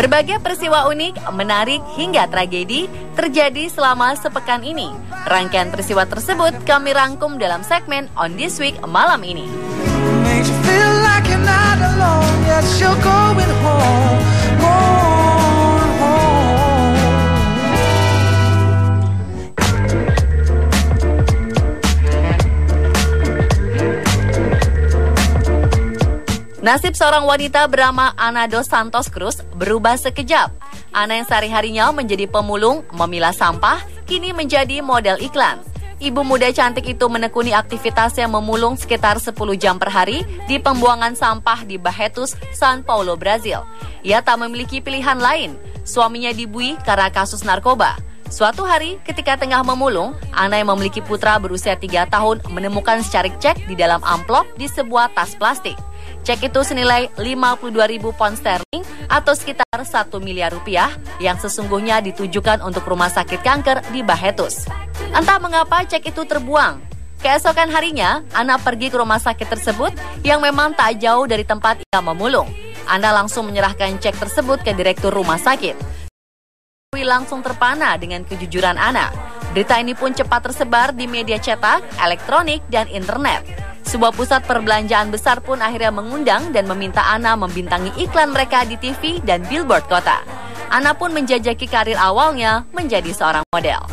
Berbagai peristiwa unik, menarik, hingga tragedi terjadi selama sepekan ini. Rangkaian peristiwa tersebut kami rangkum dalam segmen On This Week malam ini. Nasib seorang wanita bernama Ana dos Santos Cruz berubah sekejap. Ana yang sehari-harinya menjadi pemulung, memilah sampah, kini menjadi model iklan. Ibu muda cantik itu menekuni aktivitasnya memulung sekitar 10 jam per hari di pembuangan sampah di Barretos, São Paulo, Brazil. Ia tak memiliki pilihan lain. Suaminya dibui karena kasus narkoba. Suatu hari, ketika tengah memulung, Ana yang memiliki putra berusia 3 tahun menemukan secarik cek di dalam amplop di sebuah tas plastik. Cek itu senilai 52.000 pound sterling atau sekitar 1 miliar rupiah yang sesungguhnya ditujukan untuk rumah sakit kanker di Barretos. Entah mengapa cek itu terbuang. Keesokan harinya, Ana pergi ke rumah sakit tersebut yang memang tak jauh dari tempat ia memulung. Ana langsung menyerahkan cek tersebut ke direktur rumah sakit. Langsung terpana dengan kejujuran Ana. Berita ini pun cepat tersebar di media cetak, elektronik, dan internet. Sebuah pusat perbelanjaan besar pun akhirnya mengundang dan meminta Ana membintangi iklan mereka di TV dan billboard kota. Ana pun menjajaki karir awalnya menjadi seorang model.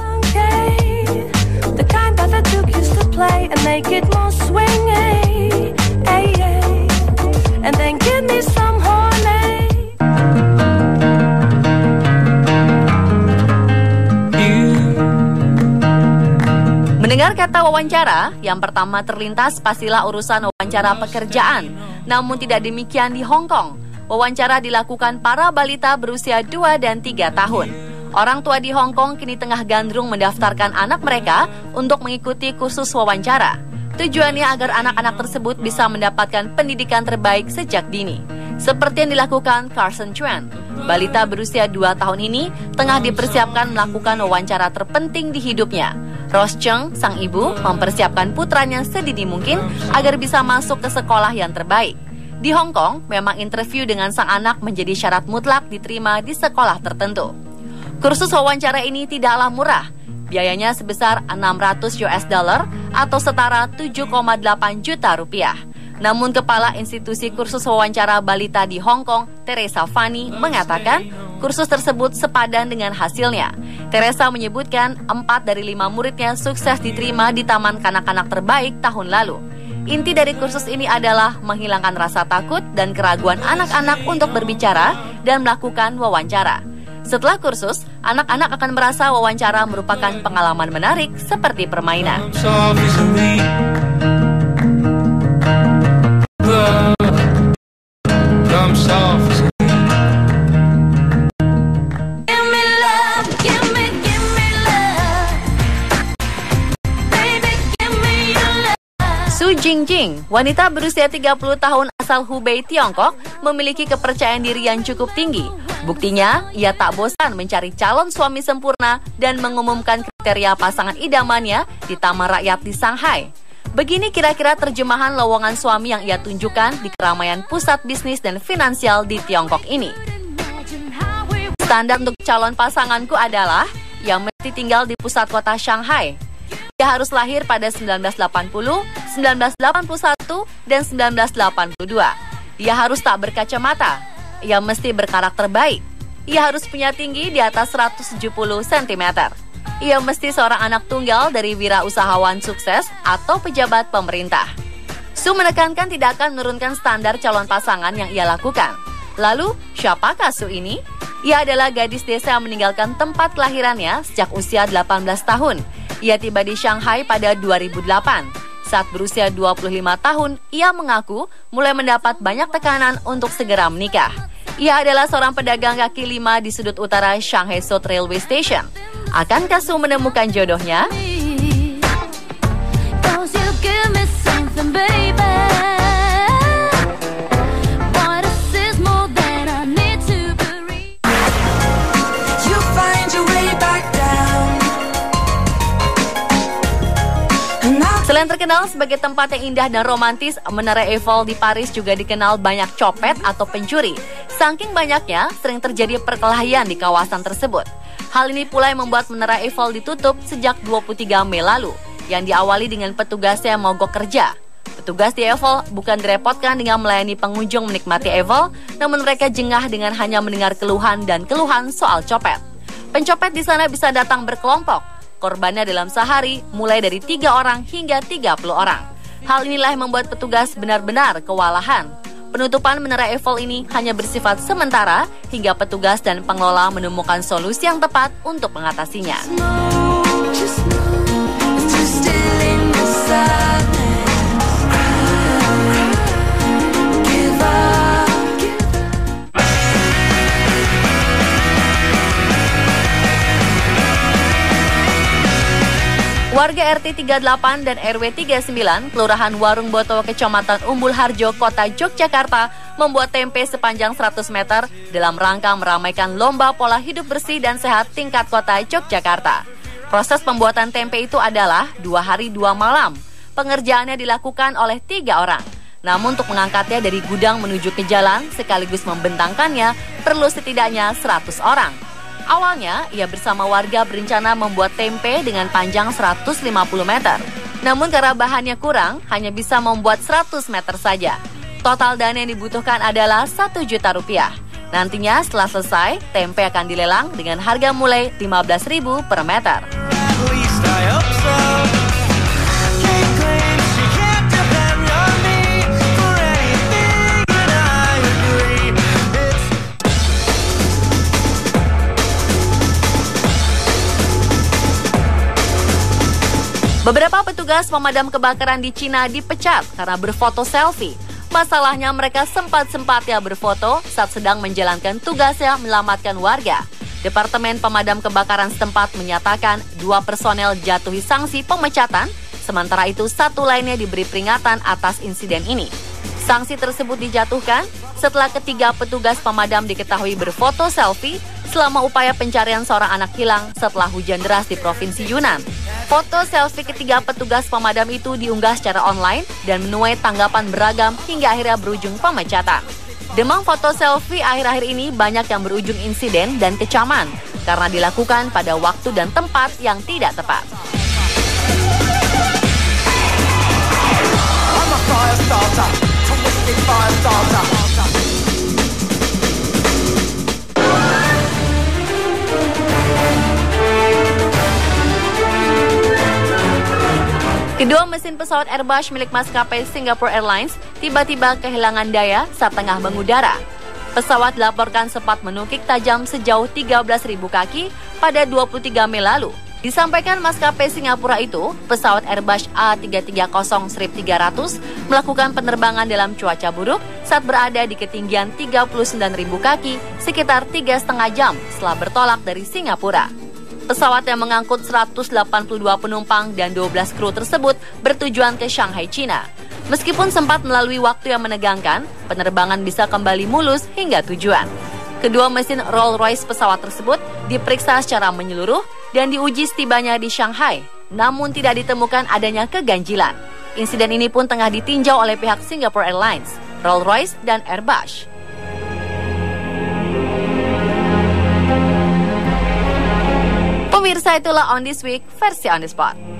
Mendengar kata wawancara, yang pertama terlintas pastilah urusan wawancara pekerjaan. Namun tidak demikian di Hong Kong. Wawancara dilakukan para balita berusia 2 dan 3 tahun. Orang tua di Hong Kong kini tengah gandrung mendaftarkan anak mereka untuk mengikuti kursus wawancara. Tujuannya agar anak-anak tersebut bisa mendapatkan pendidikan terbaik sejak dini. Seperti yang dilakukan Carson Chuan. Balita berusia 2 tahun ini tengah dipersiapkan melakukan wawancara terpenting di hidupnya. Rose Cheng, sang ibu, mempersiapkan putranya sedini mungkin agar bisa masuk ke sekolah yang terbaik. Di Hong Kong, memang interview dengan sang anak menjadi syarat mutlak diterima di sekolah tertentu. Kursus wawancara ini tidaklah murah. Biayanya sebesar $600 atau setara 7,8 juta rupiah. Namun Kepala Institusi Kursus Wawancara Balita di Hong Kong, Teresa Fanny, mengatakan kursus tersebut sepadan dengan hasilnya. Teresa menyebutkan 4 dari 5 muridnya sukses diterima di Taman Kanak-kanak Terbaik tahun lalu. Inti dari kursus ini adalah menghilangkan rasa takut dan keraguan anak-anak untuk berbicara dan melakukan wawancara. Setelah kursus, anak-anak akan merasa wawancara merupakan pengalaman menarik seperti permainan. Su Jingjing, wanita berusia 30 tahun asal Hubei, Tiongkok, memiliki kepercayaan diri yang cukup tinggi. Buktinya, ia tak bosan mencari calon suami sempurna dan mengumumkan kriteria pasangan idamannya di Taman Rakyat di Shanghai. Begini kira-kira terjemahan lowongan suami yang ia tunjukkan di keramaian pusat bisnis dan finansial di Tiongkok ini. Standar untuk calon pasanganku adalah yang mesti tinggal di pusat kota Shanghai. Ia harus lahir pada 1980, 1981, dan 1982. Ia harus tak berkacamata. Ia mesti berkarakter baik. Ia harus punya tinggi di atas 170 cm. Ia mesti seorang anak tunggal dari wirausahawan sukses atau pejabat pemerintah. Su menekankan tidak akan menurunkan standar calon pasangan yang ia lakukan. Lalu, siapakah Su ini? Ia adalah gadis desa yang meninggalkan tempat kelahirannya sejak usia 18 tahun. Ia tiba di Shanghai pada 2008. Saat berusia 25 tahun, ia mengaku mulai mendapat banyak tekanan untuk segera menikah. Ia adalah seorang pedagang kaki lima di sudut utara Shanghai South Railway Station. Akankah Su menemukan jodohnya? Selain terkenal sebagai tempat yang indah dan romantis, Menara Eiffel di Paris juga dikenal banyak copet atau pencuri. Saking banyaknya, sering terjadi perkelahian di kawasan tersebut. Hal ini pula yang membuat Menara Eiffel ditutup sejak 23 Mei lalu, yang diawali dengan petugas yang mogok kerja. Petugas di Eiffel bukan direpotkan dengan melayani pengunjung menikmati Eiffel, namun mereka jengah dengan hanya mendengar keluhan dan keluhan soal copet. Pencopet di sana bisa datang berkelompok. Korbannya dalam sehari mulai dari 3 orang hingga 30 orang. Hal inilah yang membuat petugas benar-benar kewalahan. Penutupan Menara Eiffel ini hanya bersifat sementara hingga petugas dan pengelola menemukan solusi yang tepat untuk mengatasinya. Warga RT 38 dan RW 39, Kelurahan Warung Boto, Kecamatan Umbul Harjo, Kota Yogyakarta, membuat tempe sepanjang 100 meter dalam rangka meramaikan lomba pola hidup bersih dan sehat tingkat Kota Yogyakarta. Proses pembuatan tempe itu adalah 2 hari 2 malam. Pengerjaannya dilakukan oleh 3 orang. Namun untuk mengangkatnya dari gudang menuju ke jalan sekaligus membentangkannya perlu setidaknya 100 orang. Awalnya, ia bersama warga berencana membuat tempe dengan panjang 150 meter. Namun karena bahannya kurang, hanya bisa membuat 100 meter saja. Total dana yang dibutuhkan adalah 1 juta rupiah. Nantinya setelah selesai, tempe akan dilelang dengan harga mulai 15.000 per meter. Beberapa petugas pemadam kebakaran di Cina dipecat karena berfoto selfie. Masalahnya mereka sempat-sempatnya berfoto saat sedang menjalankan tugasnya menyelamatkan warga. Departemen Pemadam Kebakaran setempat menyatakan 2 personel jatuhi sanksi pemecatan, sementara itu 1 lainnya diberi peringatan atas insiden ini. Sanksi tersebut dijatuhkan setelah ketiga petugas pemadam diketahui berfoto selfie selama upaya pencarian seorang anak hilang setelah hujan deras di Provinsi Yunnan. Foto selfie ketiga petugas pemadam itu diunggah secara online dan menuai tanggapan beragam hingga akhirnya berujung pemecatan. Demam foto selfie akhir-akhir ini banyak yang berujung insiden dan kecaman karena dilakukan pada waktu dan tempat yang tidak tepat. Kedua mesin pesawat Airbus milik maskapai Singapore Airlines tiba-tiba kehilangan daya saat tengah mengudara. Pesawat dilaporkan sempat menukik tajam sejauh 13.000 kaki pada 23 Mei lalu. Disampaikan maskapai Singapura itu, pesawat Airbus A330-300 melakukan penerbangan dalam cuaca buruk saat berada di ketinggian 39.000 kaki sekitar 3,5 jam setelah bertolak dari Singapura. Pesawat yang mengangkut 182 penumpang dan 12 kru tersebut bertujuan ke Shanghai, China. Meskipun sempat melalui waktu yang menegangkan, penerbangan bisa kembali mulus hingga tujuan. Kedua mesin Rolls-Royce pesawat tersebut diperiksa secara menyeluruh dan diuji setibanya di Shanghai, namun tidak ditemukan adanya keganjilan. Insiden ini pun tengah ditinjau oleh pihak Singapore Airlines, Rolls-Royce, dan Airbus. Pemirsa, itulah On This Week versi On The Spot.